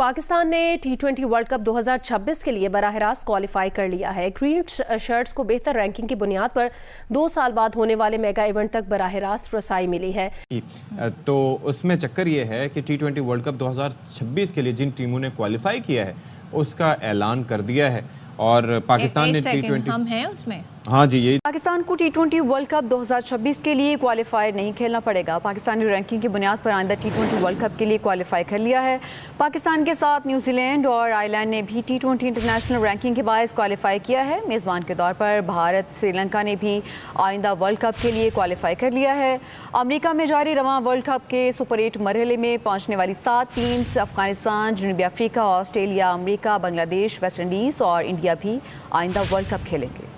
पाकिस्तान ने टी20 world cup 2026 के लिए बराह रास्त क्वालिफाई कर लिया है। ग्रीन शर्ट्स को बेहतर रैंकिंग की बुनियाद पर 2 साल बाद होने वाले मेगा इवेंट तक बराह रास्त रसाई मिली है। तो उसमें चक्कर ये है कि टी20 वर्ल्ड कप 2026 के लिए जिन टीमों ने क्वालिफाई किया है उसका ऐलान कर दिया है और पाकिस्तान ने टी20 हम हैं उसमें। हाँ जी, यही पाकिस्तान को टी20 वर्ल्ड कप 2026 के लिए क्वालिफायर नहीं खेलना पड़ेगा। पाकिस्तानी रैंकिंग की बुनियाद पर आइंदा टी20 वर्ल्ड कप के लिए क्वालिफाई कर लिया है। पाकिस्तान के साथ न्यूजीलैंड और आयरलैंड ने भी टी20 इंटरनेशनल रैंकिंग के बायस क्वालिफाई किया है। मेज़बान के तौर पर भारत, श्रीलंका ने भी आइंदा वर्ल्ड कप के लिए क्वालिफाई कर लिया है। अमरीका में जारी रवां वर्ल्ड कप के सुपर 8 मरहले में पहुंचने वाली 7 टीम्स अफगानिस्तान, जनूबी अफ्रीका, ऑस्ट्रेलिया, अमरीका, बांग्लादेश, वेस्ट इंडीज़ और इंडिया भी आइंदा वर्ल्ड कप खेलेंगे।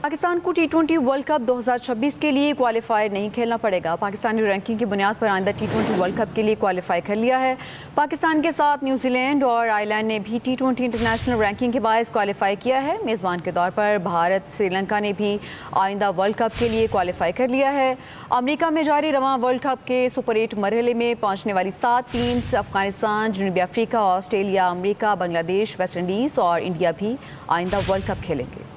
पाकिस्तान को टी20 वर्ल्ड कप 2026 के लिए क्वालिफायर नहीं खेलना पड़ेगा। पाकिस्तानी रैंकिंग की बुनियाद पर आइंदा टी20 वर्ल्ड कप के लिए क्वालिफाई कर लिया है। पाकिस्तान के साथ न्यूजीलैंड और आयरलैंड ने भी टी20 इंटरनेशनल रैंकिंग के बायस क्वालिफाई किया है। मेज़बान के तौर पर भारत, श्रीलंका ने भी आइंदा वर्ल्ड कप के लिए क्वालिफाई कर लिया है। अमरीका में जारी रवां वर्ल्ड कप के सुपर 8 मरहले में पहुंचने वाली 7 टीम्स अफगानिस्तान, जनूबी अफ्रीका, ऑस्ट्रेलिया, अमरीका, बांग्लादेश, वेस्ट इंडीज़ और इंडिया भी आइंदा वर्ल्ड कप खेलेंगे।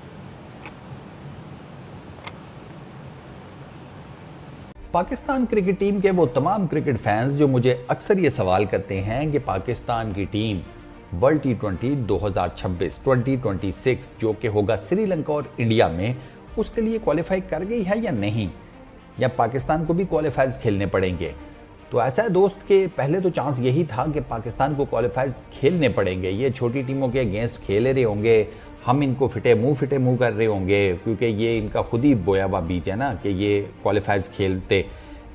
पाकिस्तान क्रिकेट टीम के वो तमाम क्रिकेट फैंस जो मुझे अक्सर ये सवाल करते हैं कि पाकिस्तान की टीम वर्ल्ड टी20 2026 2026 जो कि होगा श्रीलंका और इंडिया में, उसके लिए क्वालिफाई कर गई है या नहीं, या पाकिस्तान को भी क्वालिफायर्स खेलने पड़ेंगे। तो ऐसा है दोस्त कि पहले तो चांस यही था कि पाकिस्तान को क्वालिफायर्स खेलने पड़ेंगे। ये छोटी टीमों के अगेंस्ट खेल रहे होंगे, हम इनको फिटे मुंह कर रहे होंगे, क्योंकि ये इनका खुद ही बोया हुआ बीज है ना कि ये क्वालिफायर्स खेलते।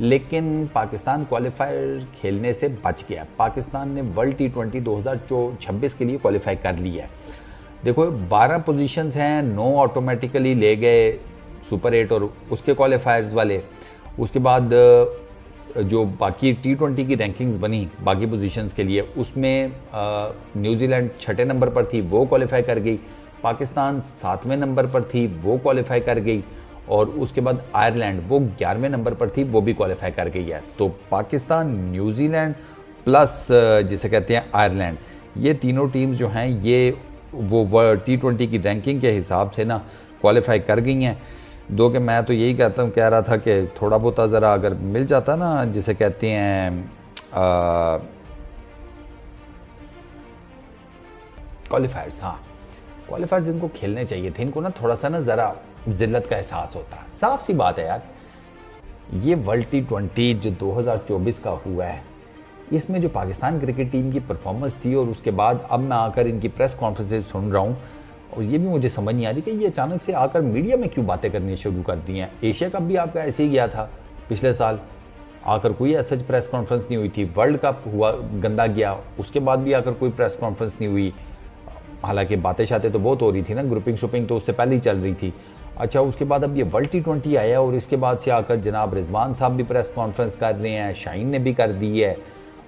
लेकिन पाकिस्तान क्वालिफायर खेलने से बच गया। पाकिस्तान ने वर्ल्ड टी20 2026 के लिए क्वालिफाई कर लिया है। देखो 12 पोजीशंस हैं, 9 ऑटोमेटिकली ले गए सुपर 8 और उसके क्वालिफायर्स वाले। उसके बाद जो बाकी टी20 की रैंकिंग्स बनी बाकी पोजीशंस के लिए, उसमें न्यूजीलैंड 6ठे नंबर पर थी, वो क्वालिफाई कर गई। पाकिस्तान 7वें नंबर पर थी, वो क्वालिफाई कर गई। और उसके बाद आयरलैंड वो 11वें नंबर पर थी, वो भी क्वालिफाई कर गई है। तो पाकिस्तान, न्यूजीलैंड प्लस जिसे कहते हैं आयरलैंड, ये तीनों टीम्स जो हैं ये वो टी20 की रैंकिंग के हिसाब से ना क्वालिफाई कर गई हैं। दो कि मैं तो यही कह रहा था कि थोड़ा बहुत ज़रा अगर मिल जाता ना, जिसे कहते हैं क्वालिफायर्स, हाँ क्वालिफायर्स इनको खेलने चाहिए थे। इनको ना थोड़ा सा ना ज़रा जिल्लत का एहसास होता है। साफ सी बात है यार, ये वर्ल्ड टी20 जो 2024 का हुआ है, इसमें जो पाकिस्तान क्रिकेट टीम की परफॉर्मेंस थी और उसके बाद अब मैं आकर इनकी प्रेस कॉन्फ्रेंसेस सुन रहा हूँ और ये भी मुझे समझ नहीं आ रही कि ये अचानक से आकर मीडिया में क्यों बातें करनी शुरू कर दी हैं। एशिया कप भी आपका ऐसे ही गया था पिछले साल, आकर कोई ऐसा प्रेस कॉन्फ्रेंस नहीं हुई थी। वर्ल्ड कप हुआ गंदा गया, उसके बाद भी आकर कोई प्रेस कॉन्फ्रेंस नहीं हुई। हालांकि बातें शातें तो बहुत हो रही थी ना, ग्रुपिंग शुपिंग तो उससे पहले ही चल रही थी। अच्छा, उसके बाद अब ये वर्ल्ड टी20 आया और इसके बाद से आकर जनाब रिजवान साहब भी प्रेस कॉन्फ्रेंस कर रहे हैं, शाहीन ने भी कर दी है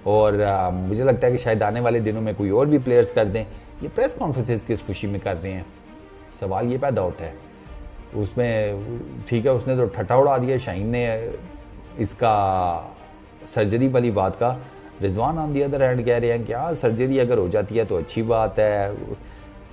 और मुझे लगता है कि शायद आने वाले दिनों में कोई और भी प्लेयर्स कर दें। ये प्रेस कॉन्फ्रेंसेस किस खुशी में कर रहे हैं, सवाल ये पैदा होता है। उसमें ठीक है, उसने तो ठट्ठा उड़ा दिया शाहीन ने इसका सर्जरी वाली बात का। Rizwan on the other hand कह रहे हैं कि हाँ सर्जरी अगर हो जाती है तो अच्छी बात है।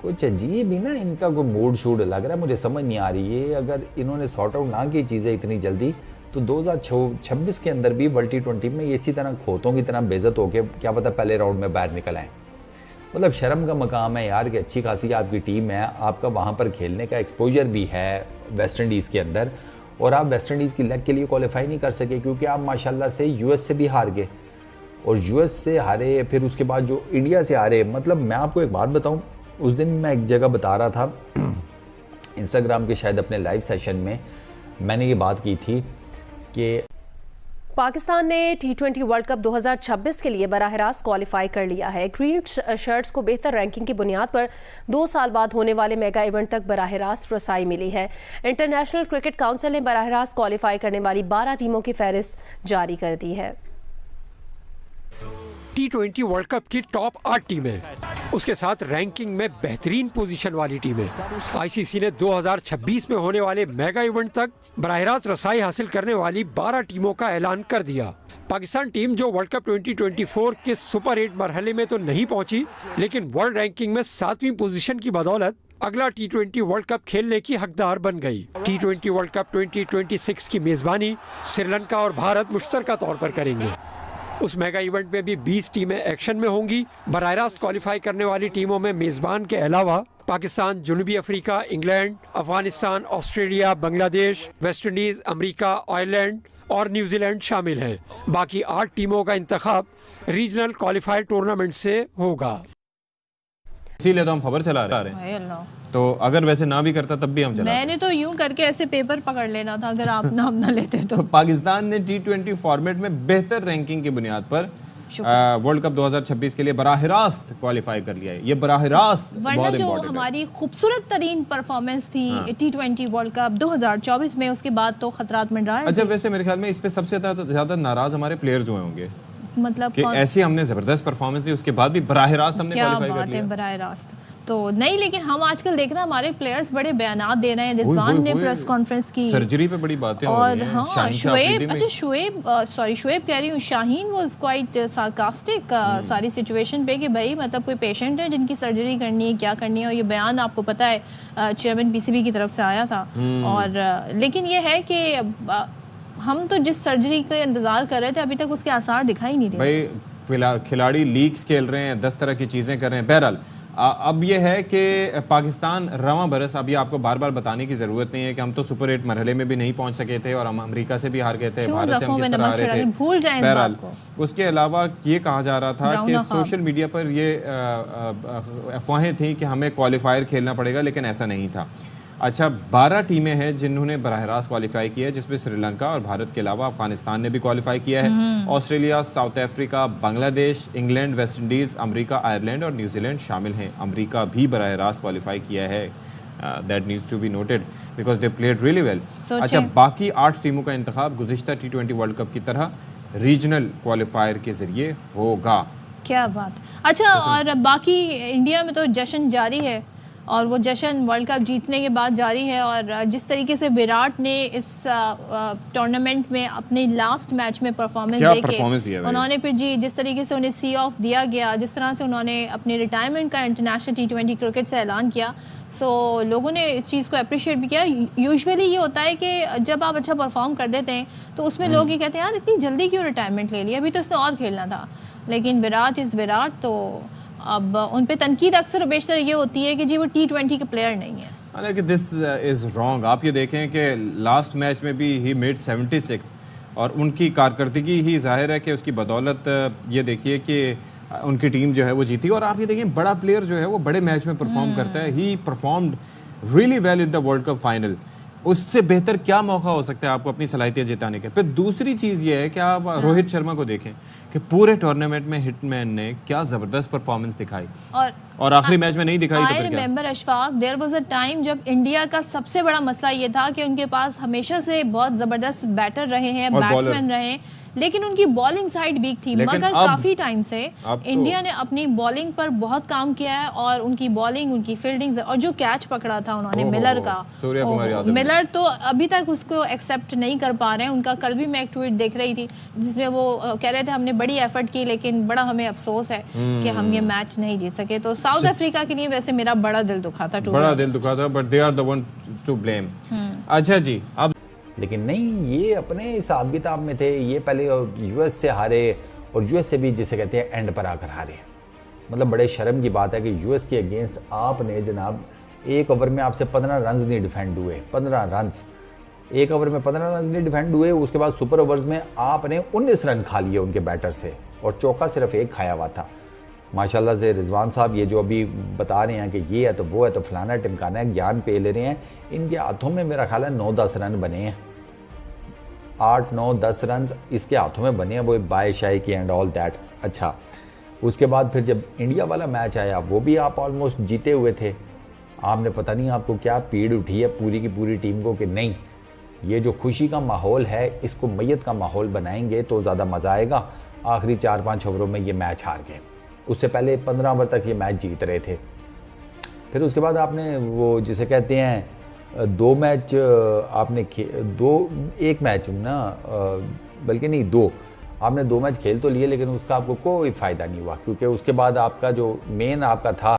कुछ अजीब ही ना इनका कोई मूड शूड लग रहा है, मुझे समझ नहीं आ रही है। अगर इन्होंने सॉर्ट आउट ना की चीज़ें इतनी जल्दी तो 2026 के अंदर भी वर्ल्ड टी20 में इसी तरह खोतों की तरह बेइज्जत होकर क्या पता पहले राउंड में बाहर निकल आए। मतलब शर्म का मकाम है यार कि अच्छी खासी आपकी टीम है, आपका वहाँ पर खेलने का एक्सपोजर भी है वेस्ट इंडीज़ के अंदर, और आप वेस्ट इंडीज़ की लेग के लिए क्वालिफाई नहीं कर सके क्योंकि आप माशाल्लाह से यूएस से भी हार गए और यूएस से हारे, फिर उसके बाद जो इंडिया से हारे। मतलब मैं आपको एक बात बताऊं, उस दिन मैं एक जगह बता रहा था इंस्टाग्राम के शायद अपने लाइव सेशन में मैंने ये बात की थी कि पाकिस्तान ने टी20 वर्ल्ड कप 2026 के लिए बराह रास्त क्वालिफाई कर लिया है। ग्रीन शर्ट्स को बेहतर रैंकिंग की बुनियाद पर 2 साल बाद होने वाले मेगा इवेंट तक बराह रास्त रसाई मिली है। इंटरनेशनल क्रिकेट काउंसिल ने बराह रास्त क्वालिफाई करने वाली 12 टीमों की फहरिस्त जारी कर दी है। टी20 वर्ल्ड कप की टॉप 8 टीमें उसके साथ रैंकिंग में बेहतरीन पोजीशन वाली टीमें। आईसीसी ने 2026 में होने वाले मेगा इवेंट तक बराह रास्त रसाई हासिल करने वाली 12 टीमों का ऐलान कर दिया। पाकिस्तान टीम जो वर्ल्ड कप 2024 के सुपर 8 मरहले में तो नहीं पहुंची, लेकिन वर्ल्ड रैंकिंग में 7वीं पोजीशन की बदौलत अगला T20 वर्ल्ड कप खेलने की हकदार बन गई। T20 वर्ल्ड कप 2026 की मेजबानी श्रीलंका और भारत मुश्तरका तौर पर करेंगे। उस मेगा इवेंट में भी 20 टीमें एक्शन में होंगी। बराह रास्त क्वालिफाई करने वाली टीमों में मेजबान के अलावा पाकिस्तान, जनूबी Africa, England, Afghanistan, Australia, Bangladesh, West Indies, America, Ireland और न्यूजीलैंड शामिल हैं। बाकी 8 टीमों का इंतखाब रीजनल क्वालिफायर टूर्नामेंट से होगा। इसीलिए तो हम खबर चला रहे हैं। तो अगर वैसे ना भी करता तब भी हम चला। मैंने तो यूं करके ऐसे पेपर पकड़ लेना था अगर आप नाम ना लेते तो। पाकिस्तान ने T20 फॉर्मेट में बेहतर रैंकिंग की बुनियाद पर वर्ल्ड कप 2026 के लिए बराह रास्त क्वालिफाई कर लिया है। ये बराह रास्त वरना जो हमारी खूबसूरत तरीन परफॉर्मेंस थी T20 वर्ल्ड कप 2024 में, उसके बाद तो खतरात मंडरा रहे थे। अच्छा, वैसे मेरे ख्याल में इस पे सबसे ज्यादा नाराज हमारे प्लेयर्स हुए होंगे, मतलब कि ऐसी हमने जबरदस्त परफॉर्मेंस दी, उसके बाद भी बराह रास्त हमने क्वालिफाई कर लिया। बराह रास्त तो नहीं, लेकिन हम आजकल देख रहे हैं हमारे प्लेयर्स बड़े बयानात दे रहे हैं। रिजवान ने प्रेस कॉन्फ्रेंस की, सर्जरी पे बड़ी बातें हो और रही हैं। हाँ, शुएब कह रही हूँ, शाहीन वाज क्वाइट सार्कास्टिक सारी सिचुएशन पे कि भाई मतलब कोई पेशेंट है जिनकी सर्जरी करनी है, क्या करनी है। और ये बयान आपको पता है चेयरमैन पीसीबी की तरफ से आया था। और लेकिन ये है कि हम तो जिस सर्जरी का इंतजार कर रहे थे अभी तक उसके आसार दिखाई नहीं दे रहे। भाई खिलाड़ी लीग्स खेल रहे हैं, 10 तरह की चीजें कर रहे हैं। बहरहाल अब ये है कि पाकिस्तान रवां बरस, अब ये आपको बार बार बताने की जरूरत नहीं है कि हम तो सुपर 8 मरहले में भी नहीं पहुंच सके थे और हम अमरीका से भी हार गए थे, भारत से हम किस तरह हारे थे, भूल जाएं इस बात को। उसके अलावा ये कहा जा रहा था कि सोशल मीडिया पर ये अफवाहें थी कि हमें क्वालिफायर खेलना पड़ेगा, लेकिन ऐसा नहीं था। अच्छा, 12 टीमें हैं जिन्होंने बराह रास्त क्वालिफाई किया है, जिसमें श्रीलंका और भारत के अलावा अफगानिस्तान ने भी क्वालिफाई किया है। Australia, South Africa, Bangladesh, England, West Indies, America, Ireland और न्यूजीलैंड शामिल हैं। अमेरिका भी बराह रास्त क्वालिफाई किया है। That needs to be noted because they played really well. अच्छा, बाकी 8 टीमों का इंतखाब गुज़िश्ता T20 वर्ल्ड कप की तरह रीजनल क्वालिफायर के ज़रिए होगा। क्या बात। अच्छा, और बाकी इंडिया में तो जश्न जारी है और वो जश्न वर्ल्ड कप जीतने के बाद जारी है। और जिस तरीके से विराट ने इस टूर्नामेंट में अपने लास्ट मैच में परफॉर्मेंस देके उन्होंने फिर जिस तरीके से उन्हें सी ऑफ दिया गया, जिस तरह से उन्होंने अपने रिटायरमेंट का इंटरनेशनल T20 क्रिकेट से ऐलान किया, सो लोगों ने इस चीज़ को अप्रिशिएट भी किया। यूजुअली ये होता है कि जब आप अच्छा परफॉर्म कर देते हैं तो उसमें लोग ये कहते हैं यार इतनी जल्दी क्यों रिटायरमेंट ले लिया, अभी तो इसने और खेलना था। लेकिन विराट इज़ विराट, तो अब उन पे तनकीद अक्सर बेशतर ये होती है कि जी वो T20 के प्लेयर नहीं है। हालांकि दिस इज़ रॉन्ग। आप ये देखें कि लास्ट मैच में भी ही मेड 76 और उनकी कारकर्दगी ही जाहिर है कि उसकी बदौलत ये देखिए कि उनकी टीम जो है वो जीती। और आप ये देखिए बड़ा प्लेयर जो है वो बड़े मैच में परफॉर्म करता है। ही performed really well in the world cup final. उससे बेहतर क्या मौका हो सकता है आपको अपनी सलाहियत जिताने के। फिर दूसरी चीज़ ये है कि आप रोहित शर्मा को देखें कि पूरे टूर्नामेंट में हिटमैन ने क्या ज़बरदस्त परफॉर्मेंस दिखाई और आखिरी मैच में नहीं दिखाई। I remember Ashfaq, there was a time जब इंडिया का सबसे बड़ा मसला ये था कि उनके पास हमेशा से बहुत ज़बरदस्त बैटर रहे हैं, बैट्समैन रहे, लेकिन उनकी बॉलिंग साइड वीक थी। मगर काफ़ी टाइम से इंडिया ने अपनी बॉलिंग पर बहुत काम किया है और उनकी बॉलिंग, उनकी फील्डिंग और जो कैच पकड़ा था उन्होंने मिलर का, मिलर तो अभी तक उसको एक्सेप्ट नहीं कर पा रहे हैं। उनका कल भी मैं एक ट्वीट देख रही थी जिसमें वो कह रहे थे हमने बड़ी एफर्ट की लेकिन बड़ा हमें अफसोस है कि हम ये मैच नहीं जीत सके। तो साउथ अफ्रीका के लिए वैसे मेरा बड़ा दिल दुखा था, but they are the one to blame. अच्छा जी, अब लेकिन नहीं, ये अपने हिसाब किताब में थे। ये पहले यूएस से हारे और यूएस से भी जिसे कहते हैं एंड पर आकर हारे। मतलब बड़े शर्म की बात है कि यूएस के अगेंस्ट आपने जनाब एक ओवर में आपसे 15 रन नहीं डिफेंड हुए। 15 रन एक ओवर में 15 रन नहीं डिफेंड हुए। उसके बाद सुपर ओवर्स में आपने 19 रन खा लिए उनके बैटर से और चौका सिर्फ एक खाया हुआ था। माशाल्लाह से रिजवान साहब ये जो अभी बता रहे हैं कि ये है तो वो है तो फलाना टिमकाना है, ज्ञान पे ले रहे हैं। इनके हाथों में मेरा ख्याल है 9-10 रन बने हैं, 8-9-10 रन इसके हाथों में बने हैं, वो बाय शाई की एंड ऑल दैट। अच्छा, उसके बाद फिर जब इंडिया वाला मैच आया वो भी आप ऑलमोस्ट जीते हुए थे। आपने पता नहीं आपको क्या पीड़ उठी है पूरी की पूरी टीम को कि नहीं ये जो खुशी का माहौल है इसको मैयत का माहौल बनाएंगे तो ज़्यादा मज़ा आएगा। आखिरी 4-5 ओवरों में ये मैच हार गए। उससे पहले 15 ओवर तक ये मैच जीत रहे थे। फिर उसके बाद आपने वो जिसे कहते हैं 2 मैच आपने एक मैच ना बल्कि नहीं 2 आपने 2 मैच खेल तो लिए, लेकिन उसका आपको कोई फ़ायदा नहीं हुआ, क्योंकि उसके बाद आपका जो मेन आपका था